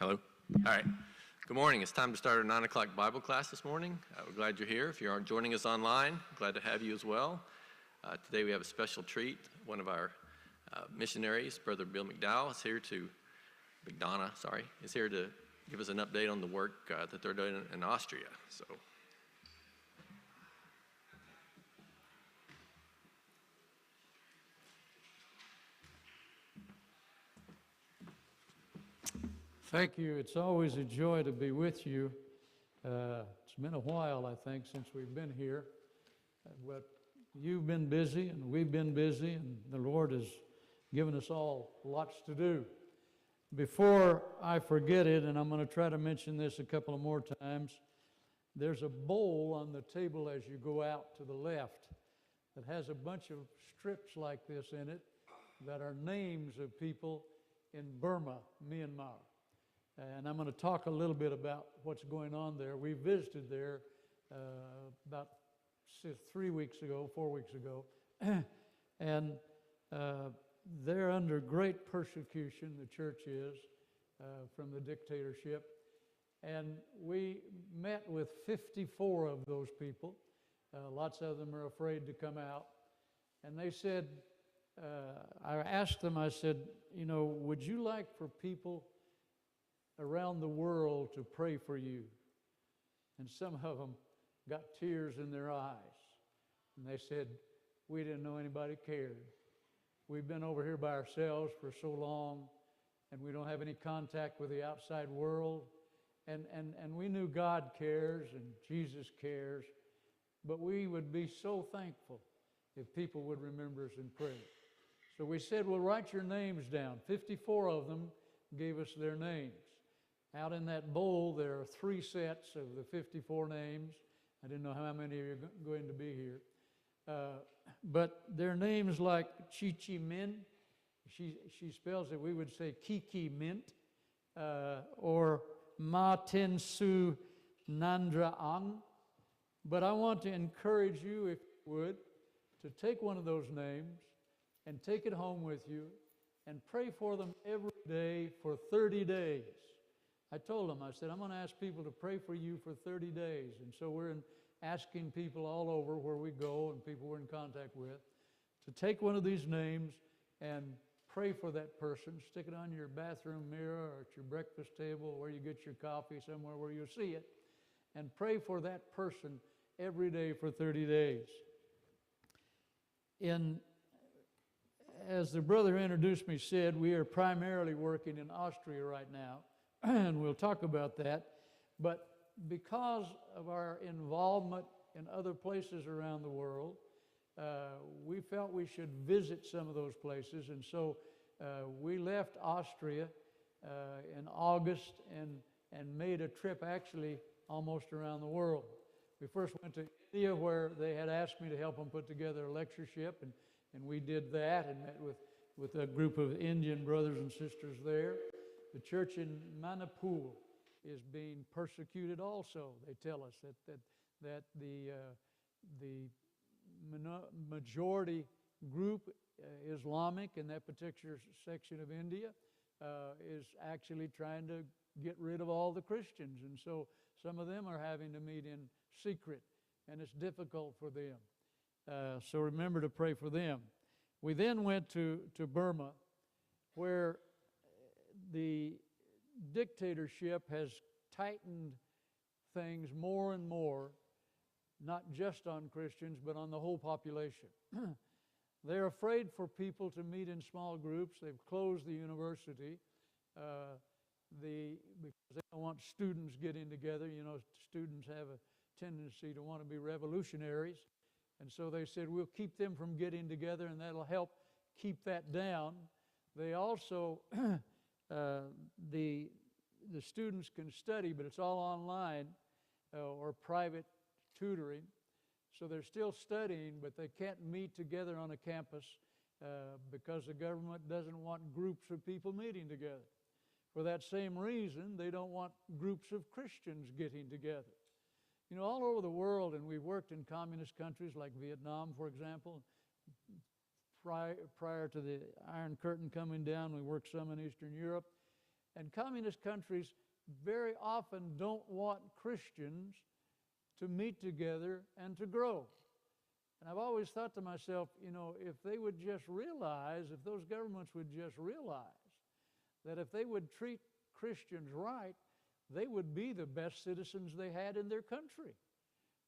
Hello? All right. Good morning. It's time to start our 9 o'clock Bible class this morning. We're glad you're here. If you aren't joining us online, glad to have you as well. Today we have a special treat. One of our missionaries, Brother Bill McDonough, is here to give us an update on the work that they're doing in Austria. So. Thank you. It's always a joy to be with you. It's been a while, I think, since we've been here. But you've been busy, and we've been busy, and the Lord has given us all lots to do. Before I forget it, and I'm going to try to mention this a couple of more times, there's a bowl on the table as you go out to the left that has a bunch of strips like this in it that are names of people in Burma, Myanmar. And I'm going to talk a little bit about what's going on there. We visited there about 4 weeks ago, and they're under great persecution, the church is, from the dictatorship. And we met with 54 of those people. Lots of them are afraid to come out. And they said, I asked them, I said, would you like for people around the world to pray for you? And some of them got tears in their eyes. And they said, we didn't know anybody cared. We've been over here by ourselves for so long, and we don't have any contact with the outside world. And we knew God cares and Jesus cares, but we would be so thankful if people would remember us in prayer. So we said, well, write your names down. 54 of them gave us their names. Out in that bowl, there are 3 sets of the 54 names. I didn't know how many of you are going to be here. But their names like Chi Min, she spells it, we would say Kiki Mint, or Ma Ten Su Nandra Ang. But I want to encourage you, if you would, to take one of those names and take it home with you and pray for them every day for 30 days. I told them, I said, I'm going to ask people to pray for you for 30 days. And so we're asking people all over where we go and people we're in contact with to take one of these names and pray for that person. Stick it on your bathroom mirror or at your breakfast table, where you get your coffee, somewhere where you'll see it. And pray for that person every day for 30 days. As the brother introduced me said, we are primarily working in Austria right now. And we'll talk about that. But because of our involvement in other places around the world, we felt we should visit some of those places. And so we left Austria in August and made a trip actually almost around the world. We first went to India, where they had asked me to help them put together a lectureship, and we did that and met with a group of Indian brothers and sisters there. The church in Manipur is being persecuted also. They tell us that the majority group, Islamic, in that particular section of India, is actually trying to get rid of all the Christians. And so some of them are having to meet in secret, and it's difficult for them. So remember to pray for them. We then went to Burma, where the dictatorship has tightened things more and more, not just on Christians, but on the whole population. They're afraid for people to meet in small groups. They've closed the university because they don't want students getting together. Students have a tendency to want to be revolutionaries. And so they said, we'll keep them from getting together, and that'll help keep that down. They also, the students can study, but it's all online or private tutoring. So they're still studying, but they can't meet together on a campus because the government doesn't want groups of people meeting together. For that same reason, they don't want groups of Christians getting together. All over the world, and we've worked in communist countries like Vietnam, for example. Prior to the Iron Curtain coming down, we worked some in Eastern Europe. And communist countries very often don't want Christians to meet together and to grow. And I've always thought to myself, if they would just realize, if those governments would just realize that if they would treat Christians right, they would be the best citizens they had in their country.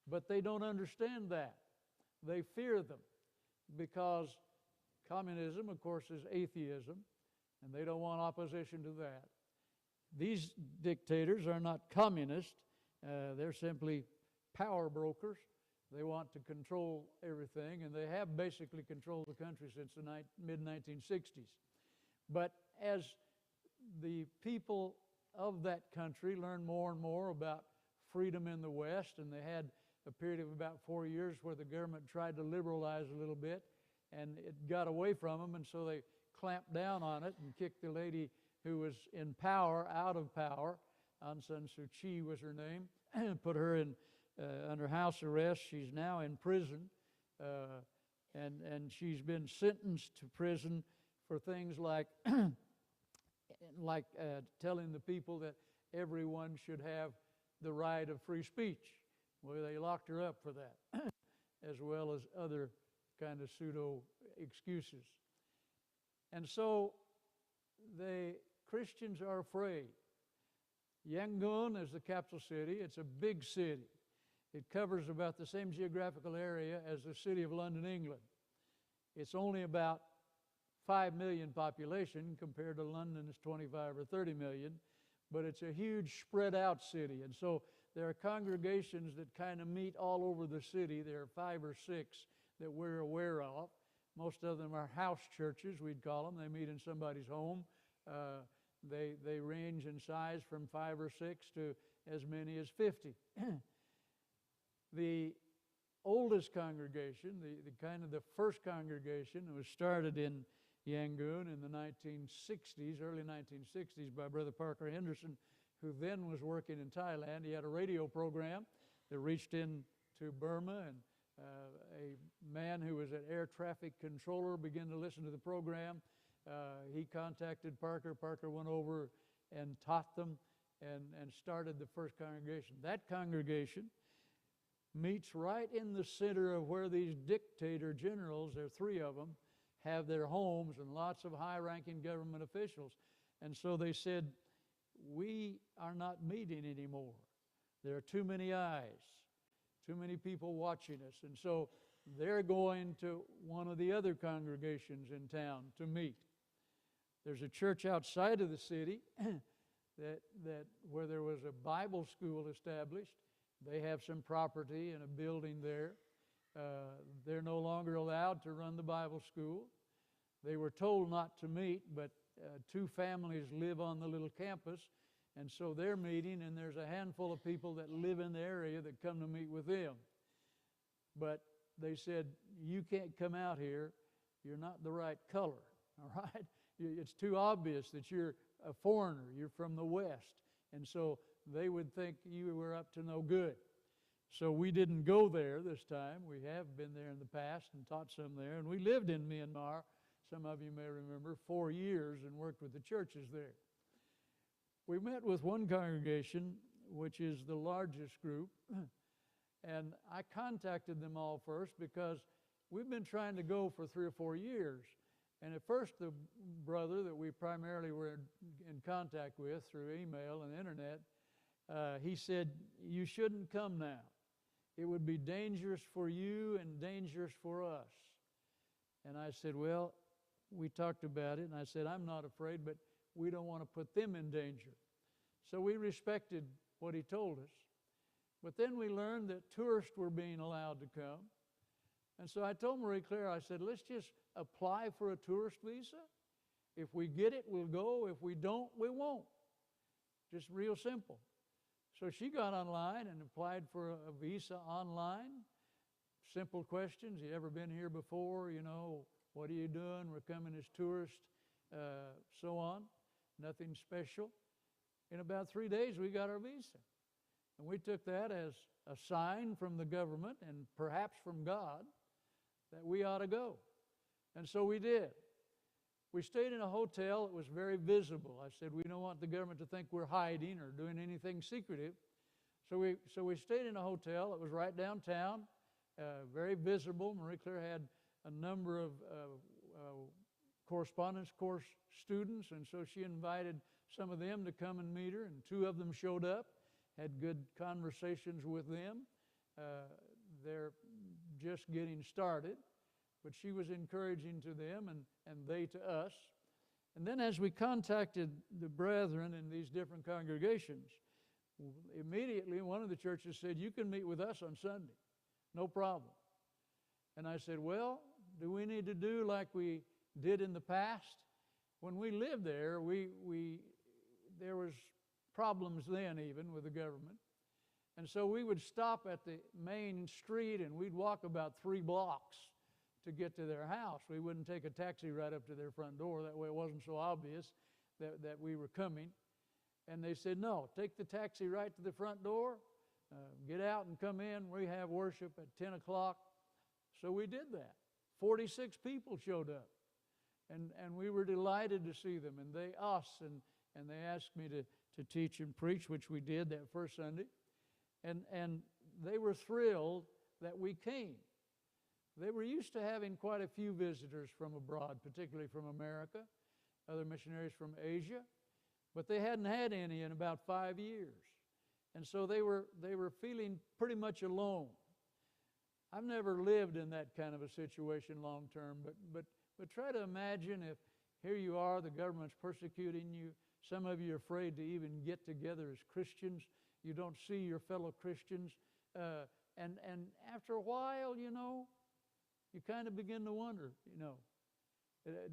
But they don't understand that. They fear them because communism, of course, is atheism, and they don't want opposition to that. These dictators are not communists. They're simply power brokers. They want to control everything, and they have basically controlled the country since the mid-1960s. But as the people of that country learn more and more about freedom in the West, and they had a period of about 4 years where the government tried to liberalize a little bit, and it got away from them, and so they clamped down on it and kicked the lady who was in power out of power. Aung San Suu Kyi was her name, and put her in under house arrest. She's now in prison, and she's been sentenced to prison for things like telling the people that everyone should have the right of free speech. Well, they locked her up for that, as well as other kind of pseudo excuses. And so the Christians are afraid. Yangon is the capital city. It's a big city. It covers about the same geographical area as the city of London, England. It's only about 5 million population compared to London's 25 or 30 million, but it's a huge spread out city. And so there are congregations that kind of meet all over the city. There are 5 or 6 that we're aware of. Most of them are house churches, we'd call them. They meet in somebody's home. They range in size from 5 or 6 to as many as 50. The oldest congregation, the kind of the first congregation, was started in Yangon in the 1960s, early 1960s, by Brother Parker Henderson, who then was working in Thailand. He had a radio program that reached into Burma, and a man who was an air traffic controller began to listen to the program. He contacted Parker. Parker went over and taught them and started the first congregation. That congregation meets right in the center of where these dictator generals, there are 3 of them, have their homes, and lots of high-ranking government officials. And so they said, we are not meeting anymore. There are too many eyes, too many people watching us. And so they're going to one of the other congregations in town to meet. There's a church outside of the city that where there was a Bible school established. They have some property and a building there. They're no longer allowed to run the Bible school. They were told not to meet, but 2 families live on the little campus, and so they're meeting, and there's a handful of people that live in the area that come to meet with them. But they said, you can't come out here. You're not the right color, all right? It's too obvious that you're a foreigner. You're from the West. And so they would think you were up to no good. So we didn't go there this time. We have been there in the past and taught some there. And we lived in Myanmar, some of you may remember, 4 years and worked with the churches there. We met with one congregation, which is the largest group, and I contacted them all first because we've been trying to go for 3 or 4 years. And at first, the brother that we primarily were in contact with through email and internet, he said, you shouldn't come now. It would be dangerous for you and dangerous for us. And I said, well, we talked about it, and I said, I'm not afraid, but we don't want to put them in danger. So we respected what he told us. But then we learned that tourists were being allowed to come. And so I told Marie Claire, I said, let's just apply for a tourist visa. If we get it, we'll go. If we don't, we won't. Just real simple. So she got online and applied for a visa online. Simple questions. You ever been here before? You know, what are you doing? We're coming as tourists, so on. Nothing special. In about 3 days, we got our visa. And we took that as a sign from the government and perhaps from God that we ought to go. And so we did. we stayed in a hotel. It was very visible. I said, we don't want the government to think we're hiding or doing anything secretive. So we stayed in a hotel. It was right downtown, very visible. Marie Claire had a number of correspondence course students, and so she invited some of them to come and meet her, and 2 of them showed up, had good conversations with them. They're just getting started, but she was encouraging to them and they to us. And then as we contacted the brethren in these different congregations, immediately one of the churches said, you can meet with us on Sunday, no problem. And I said, well, do we need to do like we did in the past? When we lived there, there was problems then even with the government. And so we would stop at the main street and we'd walk about 3 blocks to get to their house. We wouldn't take a taxi right up to their front door. That way it wasn't so obvious that we were coming. And they said, no, take the taxi right to the front door, get out and come in. We have worship at 10 o'clock. So we did that. 46 people showed up. And we were delighted to see them, and they us, and they asked me to teach and preach, which we did that first Sunday. And they were thrilled that we came. They were used to having quite a few visitors from abroad, particularly from America, other missionaries from Asia, but they hadn't had any in about 5 years. And so they were feeling pretty much alone. I've never lived in that kind of a situation long term, but try to imagine if here you are, the government's persecuting you, some of you are afraid to even get together as Christians, you don't see your fellow Christians, and after a while, you you kind of begin to wonder,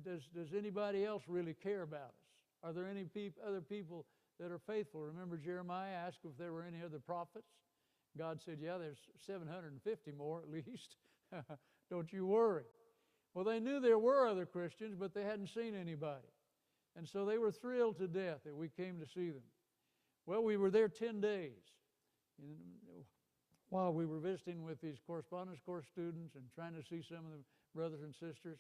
does anybody else really care about us? Are there any other people that are faithful? Remember Jeremiah asked if there were any other prophets? God said, yeah, there's 750 more at least. Don't you worry. Well, they knew there were other Christians, but they hadn't seen anybody. And so they were thrilled to death that we came to see them. Well, we were there 10 days. While we were visiting with these correspondence course students and trying to see some of the brothers and sisters.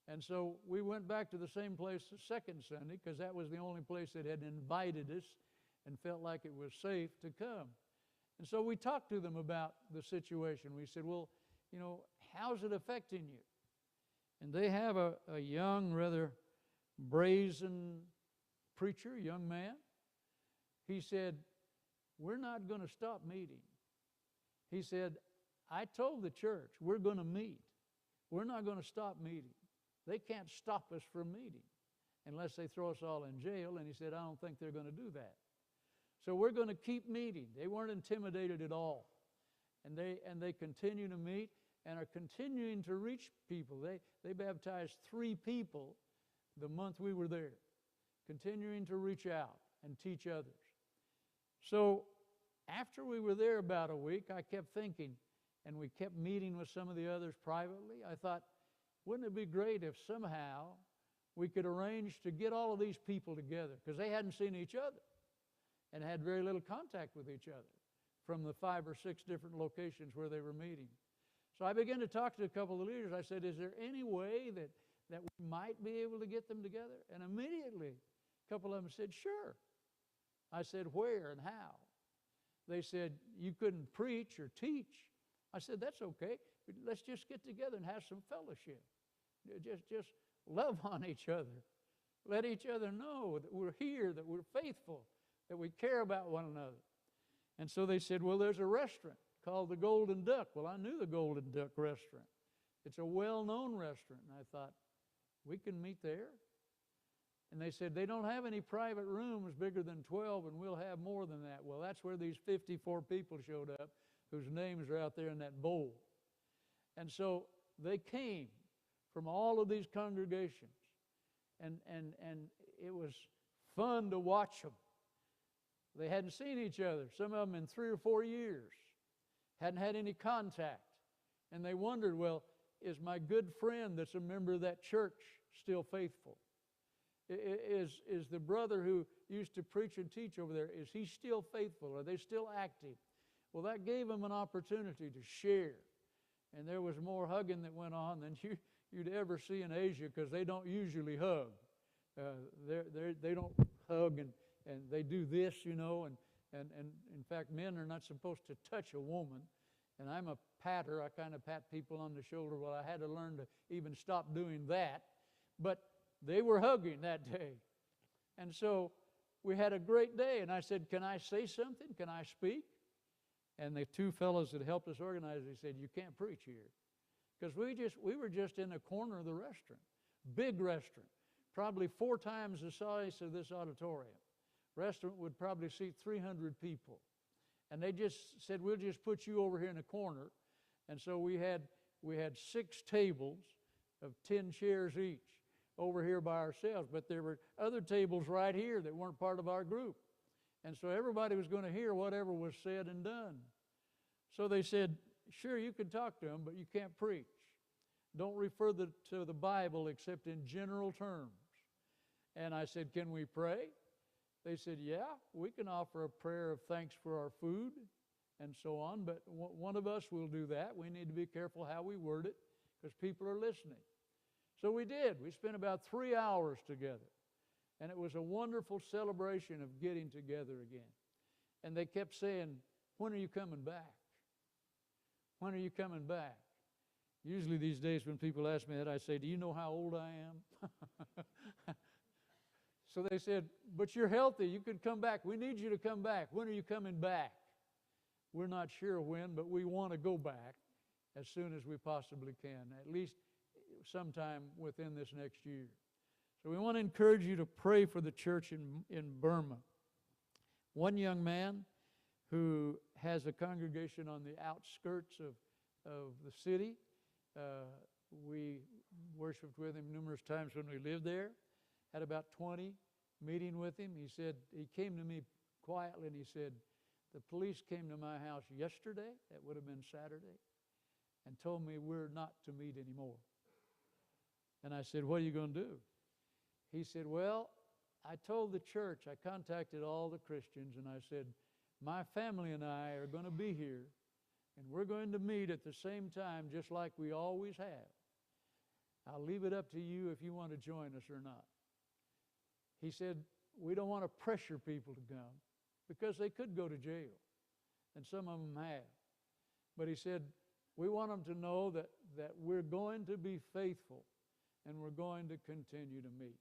And so we went back to the same place the second Sunday because that was the only place that had invited us and felt like it was safe to come. And so we talked to them about the situation. We said, well, how's it affecting you? And they have a young, rather brazen preacher, young man. He said, we're not going to stop meeting. He said, I told the church, we're going to meet. We're not going to stop meeting. They can't stop us from meeting unless they throw us all in jail. And he said, I don't think they're going to do that. So we're going to keep meeting. They weren't intimidated at all. And they continue to meet and are continuing to reach people. They baptized 3 people the month we were there, continuing to reach out and teach others. So after we were there about a week, I kept thinking, and we kept meeting with some of the others privately. I thought, wouldn't it be great if somehow we could arrange to get all of these people together, because they hadn't seen each other and had very little contact with each other from the 5 or 6 different locations where they were meeting. So I began to talk to a couple of the leaders. I said, is there any way that we might be able to get them together? And immediately, a couple of them said, sure. I said, where and how? They said, you couldn't preach or teach. I said, that's okay. Let's just get together and have some fellowship. Just love on each other. Let each other know that we're here, that we're faithful, that we care about one another. And so they said, well, there's a restaurant called the Golden Duck. Well, I knew the Golden Duck restaurant. It's a well-known restaurant. And I thought, we can meet there. And they said, they don't have any private rooms bigger than 12, and we'll have more than that. Well, that's where these 54 people showed up, whose names are out there in that bowl. And so they came from all of these congregations. And it was fun to watch them. They hadn't seen each other, some of them in 3 or 4 years, hadn't had any contact. And they wondered, well, is my good friend that's a member of that church still faithful? Is the brother who used to preach and teach over there, is he still faithful? Are they still active? Well, that gave them an opportunity to share and there was more hugging that went on than you'd ever see in Asia, because they don't usually hug. They don't hug, and they do this, and in fact, men are not supposed to touch a woman. And I'm a patter. I kind of pat people on the shoulder. Well, I had to learn to even stop doing that. But they were hugging that day. And so we had a great day. And I said, can I say something? Can I speak? And the two fellows that helped us organize, they said, you can't preach here. Because we were just in the corner of the restaurant. Big restaurant. Probably 4 times the size of this auditorium. Restaurant would probably seat 300 people. And they just said, we'll just put you over here in the corner. And so we had 6 tables of 10 chairs each over here by ourselves. But there were other tables right here that weren't part of our group. And so everybody was going to hear whatever was said and done. So they said, sure, you can talk to them, but you can't preach. Don't refer to the Bible except in general terms. And I said, can we pray? They said, yeah, we can offer a prayer of thanks for our food and so on, but one of us will do that. We need to be careful how we word it because people are listening. So we did. We spent about 3 hours together, and it was a wonderful celebration of getting together again. And they kept saying, when are you coming back? When are you coming back? Usually these days when people ask me that, I say, do you know how old I am? So they said, but you're healthy. You can come back. We need you to come back. When are you coming back? We're not sure when, but we want to go back as soon as we possibly can, at least sometime within this next year. So we want to encourage you to pray for the church in Burma. One young man who has a congregation on the outskirts of the city, we worshiped with him numerous times when we lived there. Had about 20 meeting with him. He said, he came to me quietly and he said, the police came to my house yesterday, that would have been Saturday, and told me we're not to meet anymore. And I said, what are you going to do? He said, well, I told the church, I contacted all the Christians, and I said, my family and I are going to be here, and we're going to meet at the same time just like we always have. I'll leave it up to you if you want to join us or not. He said, we don't want to pressure people to come because they could go to jail, and some of them have. But he said, we want them to know that we're going to be faithful and we're going to continue to meet.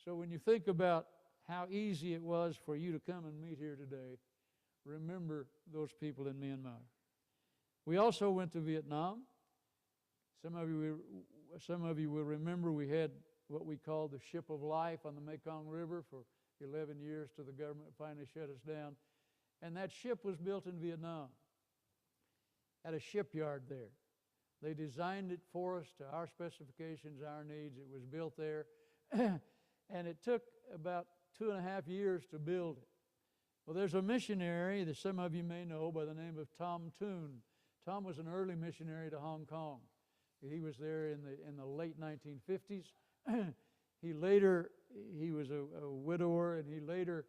So when you think about how easy it was for you to come and meet here today, remember those people in Myanmar. We also went to Vietnam. Some of you will remember we had what we called the Ship of Life on the Mekong River for 11 years till the government finally shut us down. And that ship was built in Vietnam at a shipyard there. They designed it for us to our specifications, our needs. It was built there. And it took about 2.5 years to build it. Well, there's a missionary that some of you may know by the name of Tom Toon. Tom was an early missionary to Hong Kong. He was there in the late 1950s. He was a widower, and he later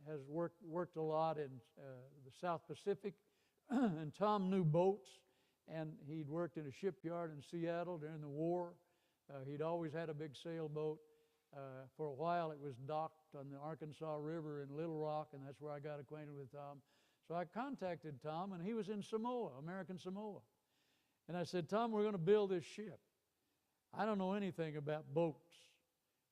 has worked a lot in the South Pacific. And Tom knew boats, and he'd worked in a shipyard in Seattle during the war. He'd always had a big sailboat. For a while, it was docked on the Arkansas River in Little Rock, and that's where I got acquainted with Tom. So I contacted Tom, and he was in Samoa, American Samoa. And I said, Tom, we're going to build this ship. I don't know anything about boats.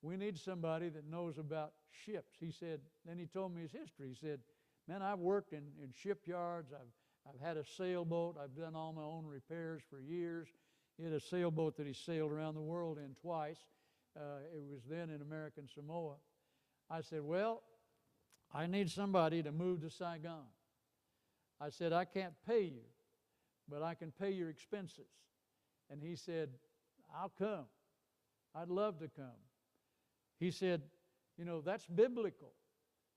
We need somebody that knows about ships. He said, then he told me his history. He said, man, I've worked in shipyards. I've had a sailboat. I've done all my own repairs for years. He had a sailboat that he sailed around the world in twice. It was then in American Samoa. I said, well, I need somebody to move to Saigon. I said, I can't pay you, but I can pay your expenses. And he said, I'll come. I'd love to come. He said, that's biblical.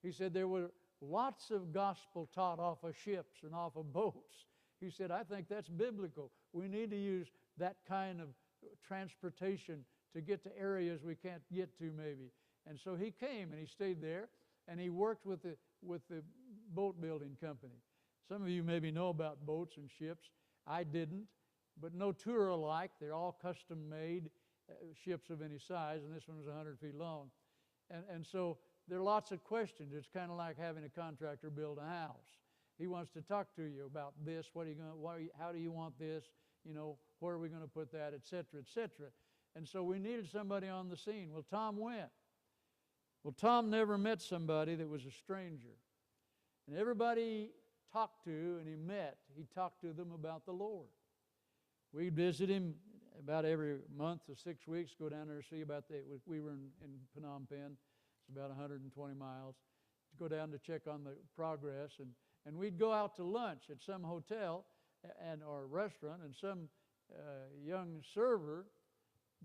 He said there were lots of gospel taught off of ships and off of boats. He said, I think that's biblical. We need to use that kind of transportation to get to areas we can't get to maybe. And so he came and he stayed there, and he worked with the boat building company. Some of you maybe know about boats and ships. I didn't, but no two are alike. They're all custom-made ships of any size, and this one was 100 feet long. And so there are lots of questions. It's kind of like having a contractor build a house. He wants to talk to you about this. How do you want this? Where are we going to put that, et cetera, et cetera. And so we needed somebody on the scene. Well, Tom went. Well, Tom never met somebody that was a stranger. And everybody he talked to and he met, he talked to them about the Lord. We'd visit him about every month or 6 weeks, go down there to see about we were in Phnom Penh. It's about 120 miles. To go down to check on the progress. And we'd go out to lunch at some hotel or restaurant, and some young server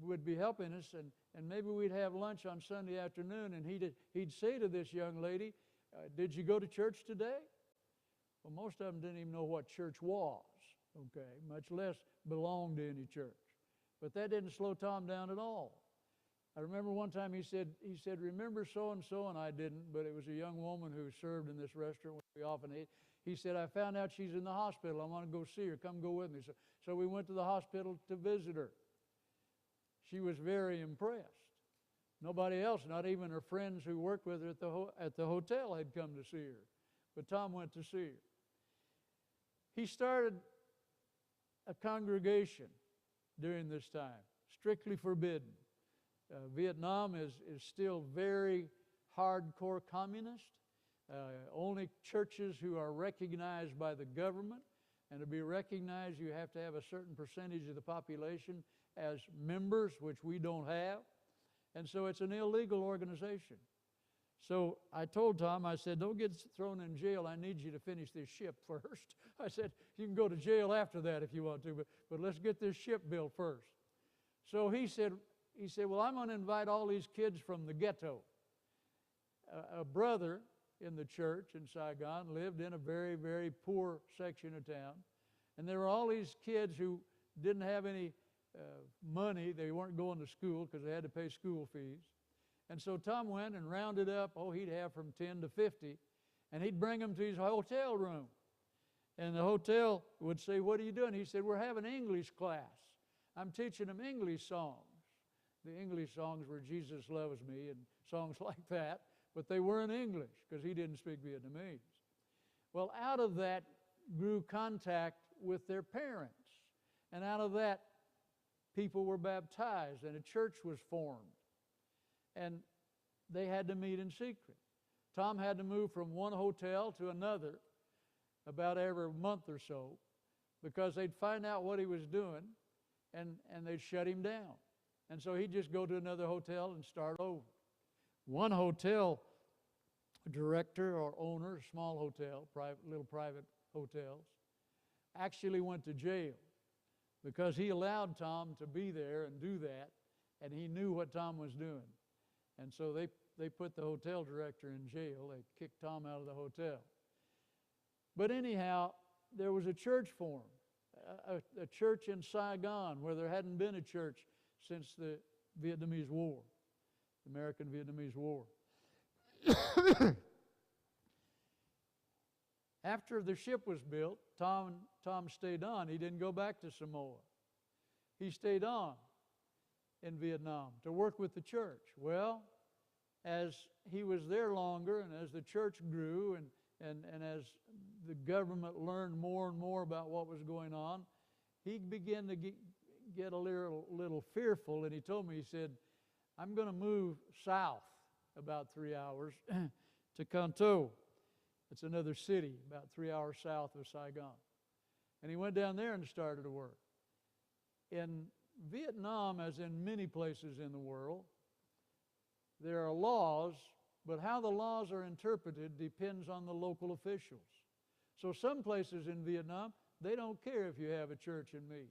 would be helping us, and maybe we'd have lunch on Sunday afternoon, and he'd say to this young lady, did you go to church today? Well, most of them didn't even know what church was, okay, much less belong to any church. But that didn't slow Tom down at all. I remember one time he said, remember so-and-so, and I didn't, but it was a young woman who served in this restaurant we often ate. He said, I found out she's in the hospital. I want to go see her. Come go with me. So we went to the hospital to visit her. She was very impressed. Nobody else, not even her friends who worked with her at the hotel, had come to see her. But Tom went to see her. He started a congregation during this time, strictly forbidden. Vietnam is still very hardcore communist. Only churches who are recognized by the government, and to be recognized you have to have a certain percentage of the population as members, which we don't have. And so it's an illegal organization. So I told Tom, I said, don't get thrown in jail. I need you to finish this ship first. I said, you can go to jail after that if you want to, but let's get this ship built first. So he said, well, I'm going to invite all these kids from the ghetto. A brother in the church in Saigon lived in a very, very poor section of town. And there were all these kids who didn't have any money. They weren't going to school because they had to pay school fees. And so Tom went and rounded up, he'd have from 10 to 50, and he'd bring them to his hotel room. And the hotel would say, what are you doing? He said, we're having English class. I'm teaching them English songs. The English songs were Jesus Loves Me and songs like that, but they were in English because he didn't speak Vietnamese. Well, out of that grew contact with their parents. And out of that, people were baptized and a church was formed. And they had to meet in secret. Tom had to move from one hotel to another about every month or so because they'd find out what he was doing and they'd shut him down. And so he'd just go to another hotel and start over. One hotel director or owner, small hotel, little private hotels, actually went to jail because he allowed Tom to be there and do that, and he knew what Tom was doing. And so they put the hotel director in jail. They kicked Tom out of the hotel. But anyhow, there was a church formed, a church in Saigon where there hadn't been a church since the Vietnamese War, the American-Vietnamese War. After the ship was built, Tom stayed on. He didn't go back to Samoa. He stayed on in Vietnam to work with the church. Well, as he was there longer and as the church grew and as the government learned more and more about what was going on, he began to get a little fearful, and he told me, he said, I'm going to move south about 3 hours to Can Tho. It's another city about 3 hours south of Saigon. And he went down there and started to work. In Vietnam, as in many places in the world, there are laws, but how the laws are interpreted depends on the local officials. So some places in Vietnam, they don't care if you have a church and meet.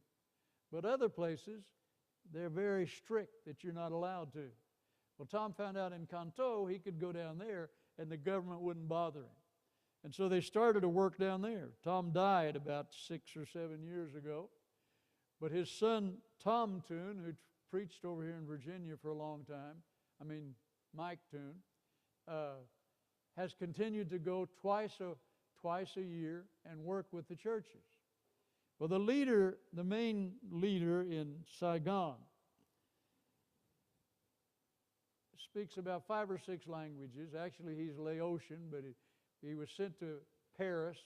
But other places, they're very strict that you're not allowed to. Well, Tom found out in Can Tho he could go down there and the government wouldn't bother him. And so they started to work down there. Tom died about 6 or 7 years ago. But his son, Tom Toon, who preached over here in Virginia for a long time, Mike Toon, has continued to go twice a year and work with the churches. Well, the main leader in Saigon, speaks about 5 or 6 languages. Actually, he's Laotian, but he was sent to Paris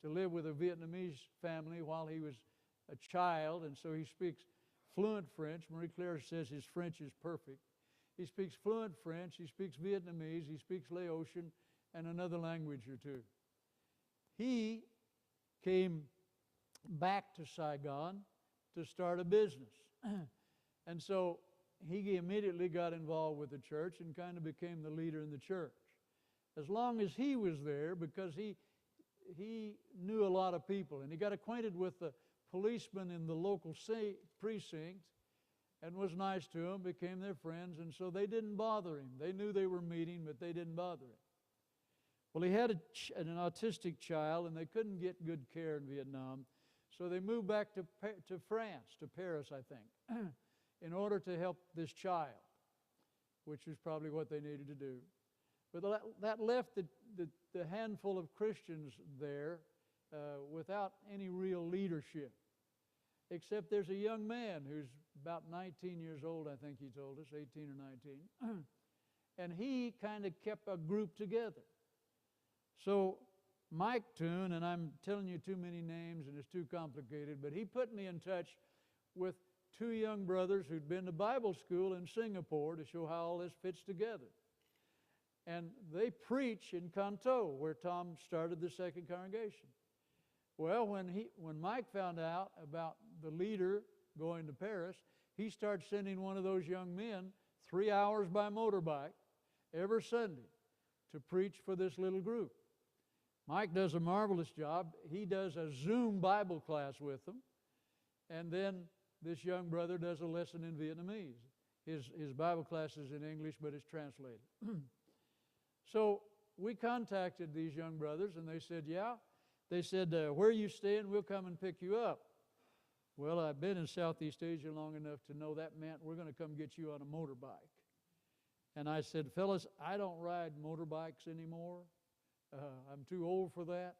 to live with a Vietnamese family while he was a child, and so he speaks fluent French. Marie Claire says his French is perfect. He speaks fluent French, he speaks Vietnamese, he speaks Laotian, and another language or two. He came back to Saigon to start a business. And so he immediately got involved with the church and kind of became the leader in the church. As long as he was there, because he knew a lot of people, and he got acquainted with the policemen in the local precinct and was nice to them, became their friends, and so they didn't bother him. They knew they were meeting, but they didn't bother him. Well, he had an autistic child, and they couldn't get good care in Vietnam, so they moved back to France, to Paris, I think, in order to help this child, which is probably what they needed to do. But that left the handful of Christians there without any real leadership, except there's a young man who's about 19 years old, I think he told us, 18 or 19, and he kind of kept a group together. So Mike Toon, and I'm telling you too many names and it's too complicated, but he put me in touch with 2 young brothers who'd been to Bible school in Singapore to show how all this fits together. And they preach in Canton, where Tom started the second congregation. Well, when Mike found out about the leader going to Paris, he started sending one of those young men 3 hours by motorbike every Sunday to preach for this little group. Mike does a marvelous job. He does a Zoom Bible class with them, and then this young brother does a lesson in Vietnamese. His Bible class is in English, but it's translated. So we contacted these young brothers, and they said, yeah. They said, where are you staying? We'll come and pick you up. Well, I've been in Southeast Asia long enough to know that meant we're going to come get you on a motorbike. And I said, fellas, I don't ride motorbikes anymore. I'm too old for that.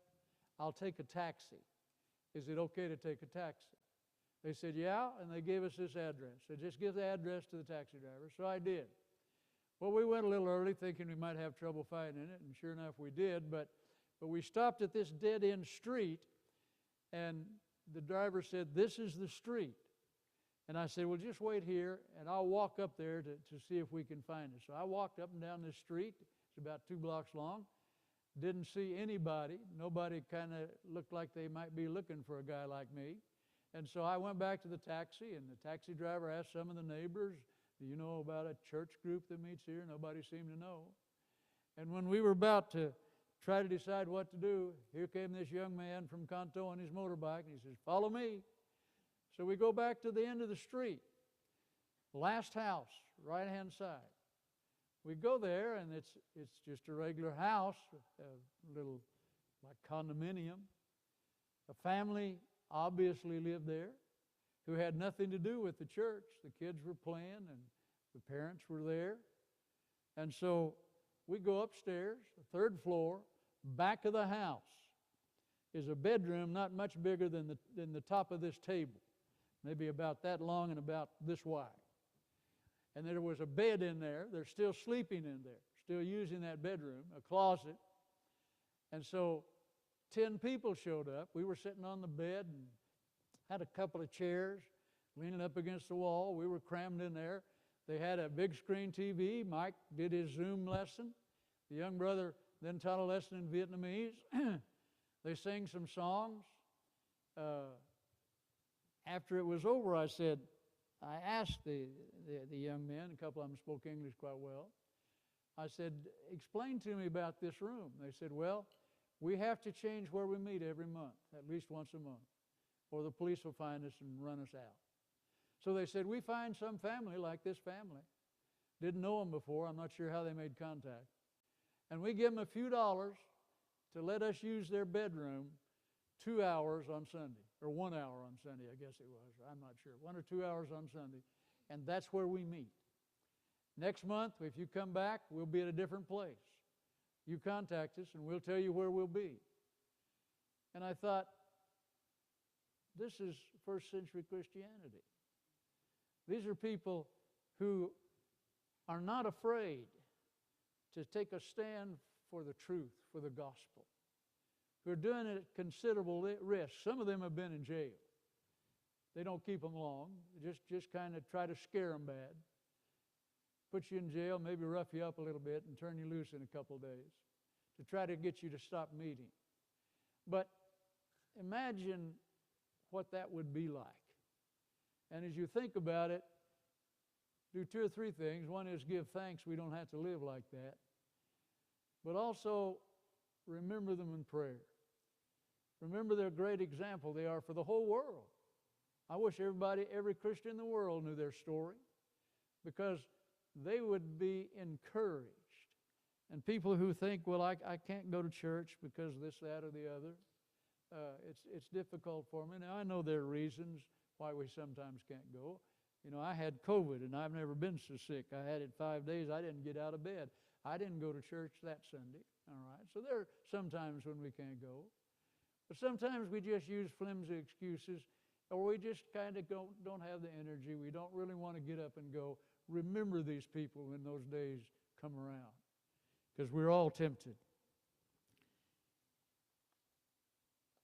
I'll take a taxi. Is it okay to take a taxi? They said, yeah, and they gave us this address. They just give the address to the taxi driver. So I did. Well, we went a little early thinking we might have trouble finding it, and sure enough we did, but we stopped at this dead-end street, and the driver said, this is the street. And I said, well, just wait here, and I'll walk up there to see if we can find it. So I walked up and down this street. It's about 2 blocks long. Didn't see anybody. Nobody kind of looked like they might be looking for a guy like me. And so I went back to the taxi, and the taxi driver asked some of the neighbors, do you know about a church group that meets here? Nobody seemed to know. And when we were about to try to decide what to do, here came this young man from Canton on his motorbike, and he says, follow me. So we go back to the end of the street, last house, right-hand side. We go there, and it's just a regular house, a little like condominium. A family obviously lived there who had nothing to do with the church. The kids were playing, and the parents were there. And so we go upstairs, the 3rd floor, back of the house is a bedroom not much bigger than the top of this table, maybe about that long and about this wide. And there was a bed in there. They're still sleeping in there, still using that bedroom, a closet. And so 10 people showed up. We were sitting on the bed and had a couple of chairs leaning up against the wall. We were crammed in there. They had a big screen TV. Mike did his Zoom lesson. The young brother then taught a lesson in Vietnamese. They sang some songs. After it was over, I asked the young men, a couple of them spoke English quite well. I said, explain to me about this room. They said, well, we have to change where we meet every month, at least once a month, or the police will find us and run us out. So they said, we find some family like this family. Didn't know them before. I'm not sure how they made contact. And we give them a few dollars to let us use their bedroom 2 hours on Sunday, or 1 hour on Sunday, I guess it was. I'm not sure. 1 or 2 hours on Sunday. And that's where we meet. Next month, if you come back, we'll be at a different place. You contact us, and we'll tell you where we'll be. And I thought, This is first century Christianity. These are people who are not afraid to take a stand for the truth, for the gospel, who are doing it at considerable risk. Some of them have been in jail. They don't keep them long. Just kind of try to scare them bad. Put you in jail, maybe rough you up a little bit and turn you loose in a couple of days to try to get you to stop meeting. But imagine what that would be like. And as you think about it, do 2 or 3 things. One is give thanks we don't have to live like that. But also remember them in prayer. Remember their great example they are for the whole world. I wish every Christian in the world knew their story, because they would be encouraged. And people who think, well, I can't go to church because this, that, or the other, it's difficult for me. Now, I know there are reasons why we sometimes can't go. You know, I had COVID, and I've never been so sick. I had it 5 days. I didn't get out of bed. I didn't go to church that Sunday, all right? So there are some times when we can't go. But sometimes we just use flimsy excuses, or we just kind of don't have the energy. We don't really want to get up and go. Remember these people when those days come around, because we're all tempted.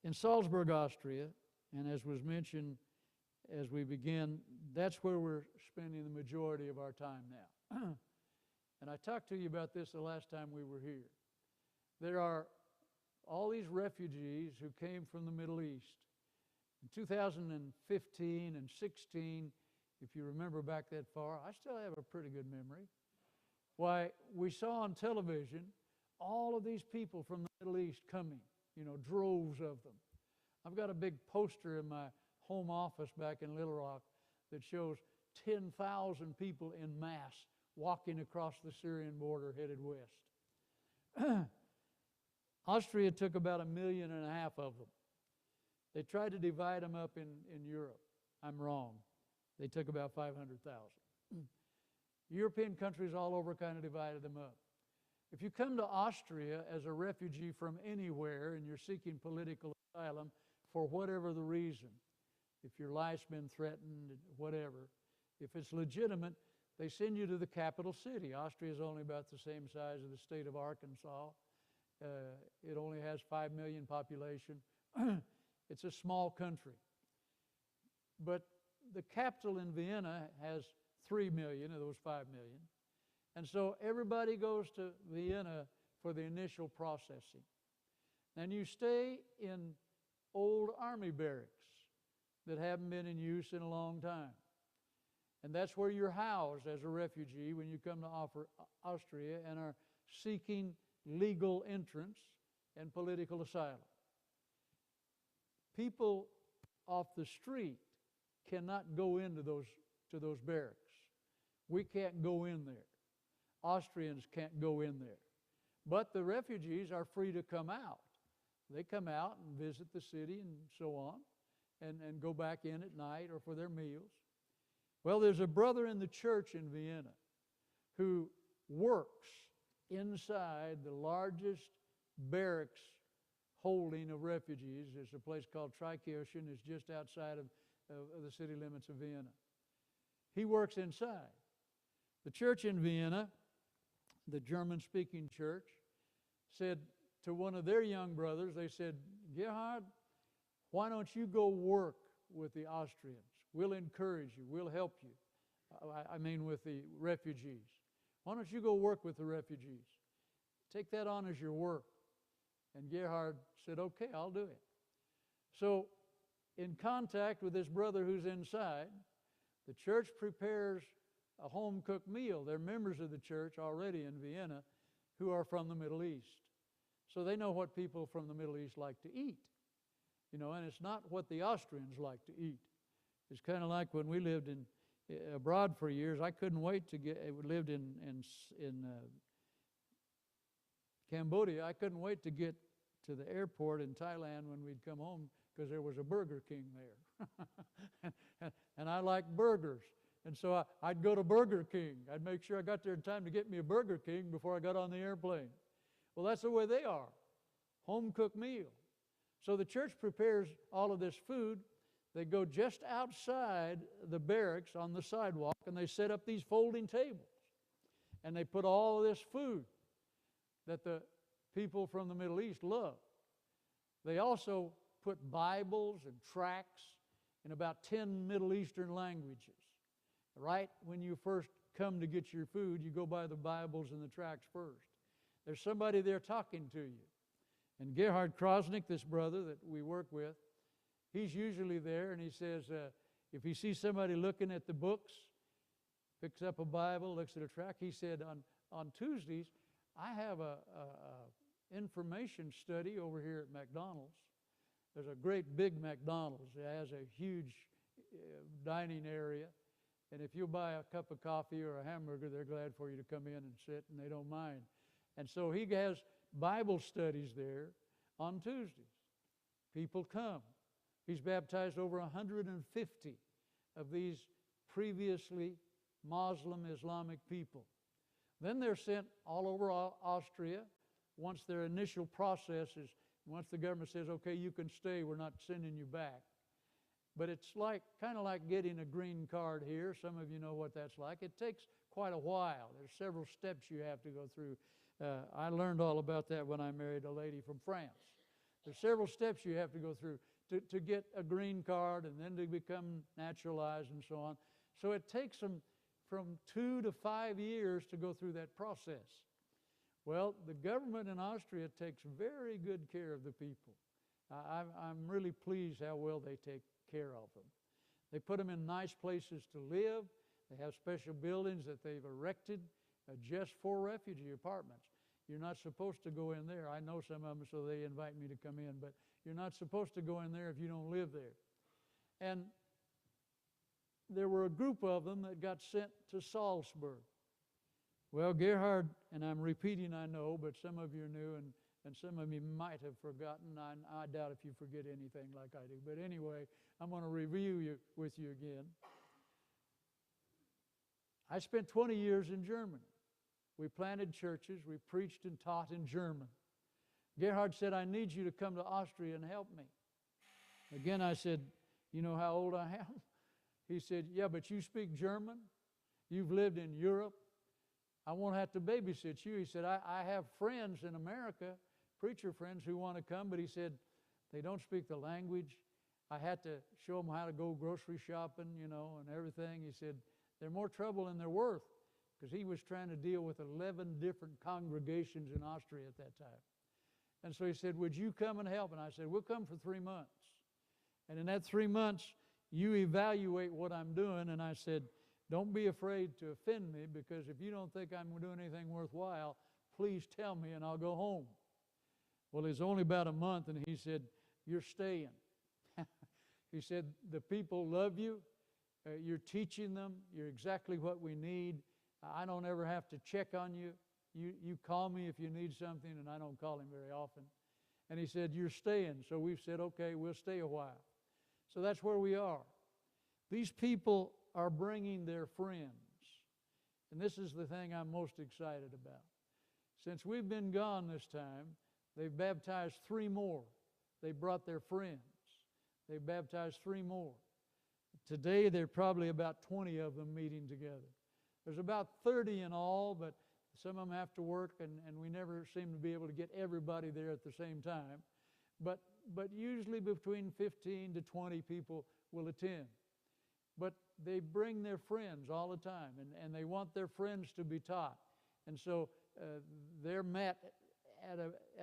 In Salzburg, Austria, and as was mentioned as we begin, that's where we're spending the majority of our time now. And I talked to you about this the last time we were here. There are all these refugees who came from the Middle East. In 2015 and 16, if you remember back that far, I still have a pretty good memory. Why, we saw on television all of these people from the Middle East coming, you know, droves of them. I've got a big poster in my home office back in Little Rock that shows 10,000 people in mass walking across the Syrian border headed west. Austria took about 1.5 million of them. They tried to divide them up in Europe. I'm wrong. They took about 500,000. European countries all over kind of divided them up. If you come to Austria as a refugee from anywhere and you're seeking political asylum for whatever the reason, if your life's been threatened, whatever, if it's legitimate, they send you to the capital city. Austria is only about the same size as the state of Arkansas. It only has 5 million population. It's a small country. But the capital in Vienna has 3 million of those 5 million. And so everybody goes to Vienna for the initial processing. And you stay in old army barracks that haven't been in use in a long time. And that's where you're housed as a refugee when you come to Austria and are seeking legal entrance and political asylum. People off the street cannot go into those barracks. We can't go in there. Austrians can't go in there. But the refugees are free to come out. They come out and visit the city and so on, and go back in at night or for their meals. Well, there's a brother in the church in Vienna who works inside the largest barracks holding of refugees. There's a place called Trikirchen. It's just outside of the city limits of Vienna. He works inside. The church in Vienna, the German-speaking church, said to one of their young brothers, they said, Gerhard, why don't you go work with the Austrians? We'll encourage you. We'll help you. I mean with the refugees. Why don't you go work with the refugees? Take that on as your work. And Gerhard said, okay, I'll do it. So in contact with this brother who's inside, the church prepares a home-cooked meal. They're members of the church already in Vienna who are from the Middle East. So they know what people from the Middle East like to eat. You know, and it's not what the Austrians like to eat. It's kind of like when we lived abroad for years. I couldn't wait to we lived in Cambodia. I couldn't wait to get to the airport in Thailand when we'd come home because there was a Burger King there. and I like burgers. And so I'd go to Burger King. I'd make sure I got there in time to get me a Burger King before I got on the airplane. Well, that's the way they are. Home-cooked meal. So the church prepares all of this food. They go just outside the barracks on the sidewalk, and they set up these folding tables. And they put all of this food that the people from the Middle East love. They also put Bibles and tracts in about 10 Middle Eastern languages. Right when you first come to get your food, you go by the Bibles and the tracts first. There's somebody there talking to you. And Gerhard Krosnick, this brother that we work with, he's usually there, and he says, if he sees somebody looking at the books, picks up a Bible, looks at a tract, he said, on Tuesdays, I have a information study over here at McDonald's. There's a great big McDonald's. It has a huge dining area. And if you buy a cup of coffee or a hamburger, they're glad for you to come in and sit, and they don't mind. And so he has Bible studies there on Tuesdays. People come. He's baptized over 150 of these previously Muslim, Islamic people. Then they're sent all over Austria once their initial process is, once the government says, okay, you can stay, we're not sending you back. But it's kind of like getting a green card here. Some of you know what that's like. It takes quite a while. There's several steps you have to go through. I learned all about that when I married a lady from France. There's several steps you have to go through to get a green card and then to become naturalized and so on. So it takes them from 2 to 5 years to go through that process. Well, the government in Austria takes very good care of the people. I'm really pleased how well they take care of them. They put them in nice places to live. They have special buildings that they've erected just for refugee apartments. You're not supposed to go in there. I know some of them, so they invite me to come in, but you're not supposed to go in there if you don't live there. And there were a group of them that got sent to Salzburg. Well, Gerhard, and I'm repeating, I know, but some of you knew, and some of you might have forgotten. I doubt if you forget anything like I do. But anyway, I'm going to review with you again. I spent 20 years in Germany. We planted churches. We preached and taught in German. Gerhard said, I need you to come to Austria and help me. Again, I said, you know how old I am? He said, yeah, but you speak German. You've lived in Europe. I won't have to babysit you. He said, I have friends in America, preacher friends who want to come, but he said, they don't speak the language. I had to show them how to go grocery shopping, and everything. He said, they're more trouble than they're worth, because he was trying to deal with 11 different congregations in Austria at that time. And so he said, would you come and help? And I said, we'll come for 3 months. And in that 3 months, you evaluate what I'm doing. And I said, don't be afraid to offend me, because if you don't think I'm doing anything worthwhile, please tell me and I'll go home. Well, it's only about a month, and he said, you're staying. He said, the people love you. You're teaching them. You're exactly what we need. I don't ever have to check on you. You call me if you need something, and I don't call him very often. And he said, you're staying. So we've said, okay, we'll stay a while. So that's where we are. These people are bringing their friends. And this is the thing I'm most excited about. Since we've been gone this time, they've baptized 3 more. They brought their friends. They've baptized 3 more. Today, there are probably about 20 of them meeting together. There's about 30 in all, but some of them have to work, and we never seem to be able to get everybody there at the same time. But usually between 15 to 20 people will attend. But they bring their friends all the time, and they want their friends to be taught. And so they're met at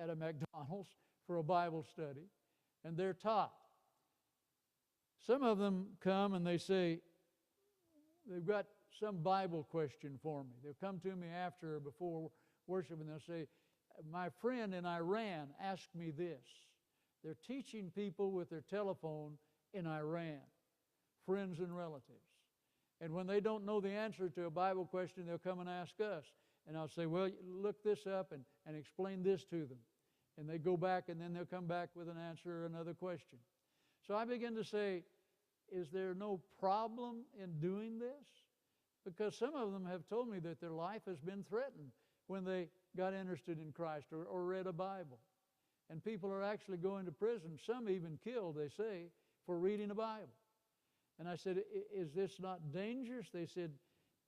a McDonald's for a Bible study, and they're taught. Some of them come and they say, they've got some Bible question for me. They'll come to me after or before worship, and they'll say, my friend in Iran asked me this. They're teaching people with their telephone in Iran, friends and relatives. And when they don't know the answer to a Bible question, they'll come and ask us. And I'll say, well, look this up and explain this to them. And they go back, and then they'll come back with an answer or another question. So I begin to say, is there no problem in doing this? Because some of them have told me that their life has been threatened when they got interested in Christ or read a Bible. And people are actually going to prison, some even killed, they say, for reading a Bible. And I said, is this not dangerous? They said,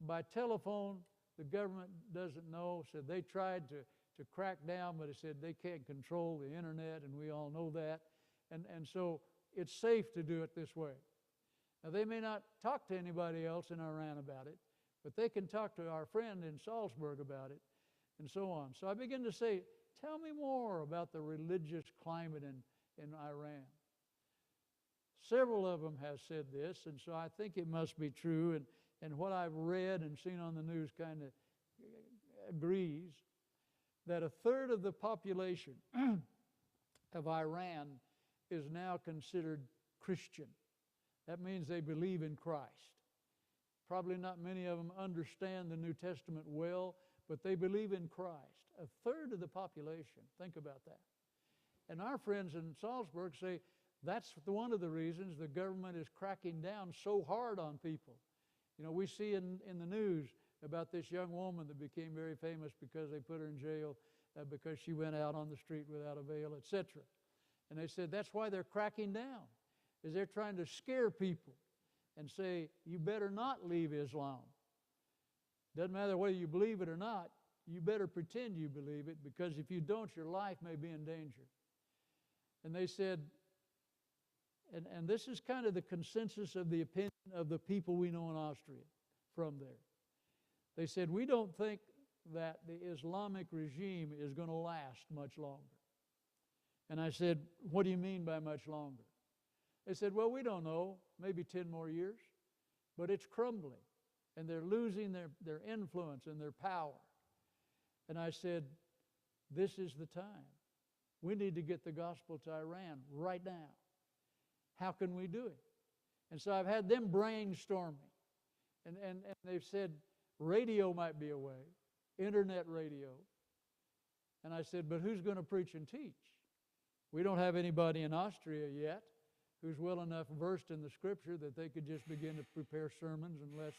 by telephone, the government doesn't know. Said they tried to crack down, but it said they can't control the internet, and we all know that. And so it's safe to do it this way. Now, they may not talk to anybody else in Iran about it, but they can talk to our friend in Salzburg about it, and so on. So I begin to say, tell me more about the religious climate in Iran. Several of them have said this, and so I think it must be true, and what I've read and seen on the news kind of agrees that a third of the population of Iran is now considered Christian. That means they believe in Christ. Probably not many of them understand the New Testament well, but they believe in Christ. A third of the population. Think about that. And our friends in Salzburg say that's one of the reasons the government is cracking down so hard on people. You know, we see in the news about this young woman that became very famous because they put her in jail because she went out on the street without a veil, etc. And they said that's why they're cracking down, is they're trying to scare people and say, you better not leave Islam. Doesn't matter whether you believe it or not, you better pretend you believe it, because if you don't, your life may be in danger. And they said, and this is kind of the consensus of the opinion of the people we know in Austria from there. They said, we don't think that the Islamic regime is going to last much longer. And I said, what do you mean by much longer? They said, well, we don't know, maybe 10 more years, but it's crumbling, and they're losing their influence and their power. And I said, this is the time. We need to get the gospel to Iran right now. How can we do it? And so I've had them brainstorming, and they've said radio might be a way, internet radio. And I said, but who's going to preach and teach? We don't have anybody in Austria yet who's well enough versed in the Scripture that they could just begin to prepare sermons and lessons.